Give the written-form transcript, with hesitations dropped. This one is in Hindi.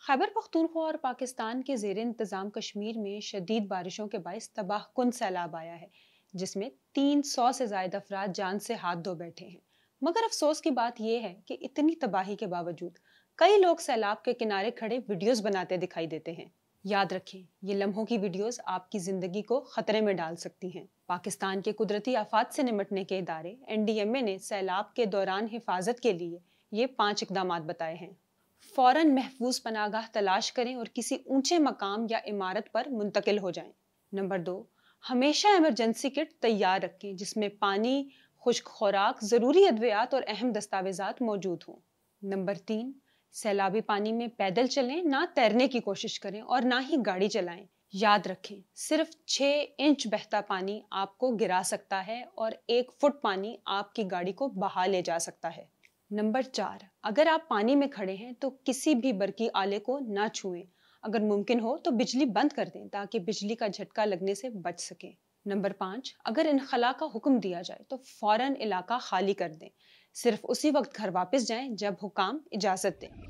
खैबर पख्तूनख्वा और पाकिस्तान के जेर इंतज़ाम कश्मीर में शदीद बारिशों के बायस तबाहकुन सैलाब आया है, जिसमें 300 से ज्यादा अफराद जान से हाथ धो बैठे हैं। मगर अफसोस की बात यह है कि इतनी तबाही के बावजूद कई लोग सैलाब के किनारे खड़े वीडियोस बनाते दिखाई देते हैं। याद रखें, ये लम्हों की वीडियोस आपकी जिंदगी को खतरे में डाल सकती हैं। पाकिस्तान के कुदरती आफात से निपटने के इदारे NDMA ने सैलाब के दौरान हिफाजत के लिए ये 5 इकदाम बताए हैं। फौरन महफूज पनागाह तलाश करें और किसी ऊंचे मकाम या इमारत पर मुंतकिल हो जाएं। नंबर 2, हमेशा इमरजेंसी किट तैयार रखें जिसमें पानी, खुश्क खुराक, ज़रूरी अद्वियात और अहम दस्तावेजात मौजूद हों। नंबर 3, सैलाबी पानी में पैदल चलें, ना तैरने की कोशिश करें और ना ही गाड़ी चलाएं। याद रखें, सिर्फ 6 इंच बहता पानी आपको गिरा सकता है और 1 फुट पानी आपकी गाड़ी को बहा ले जा सकता है। नंबर 4, अगर आप पानी में खड़े हैं तो किसी भी बरकी आले को ना छुएं। अगर मुमकिन हो तो बिजली बंद कर दें ताकि बिजली का झटका लगने से बच सकें। नंबर 5, अगर इनखला का हुक्म दिया जाए तो फौरन इलाका खाली कर दें। सिर्फ उसी वक्त घर वापस जाएं जब हुकाम इजाजत दें।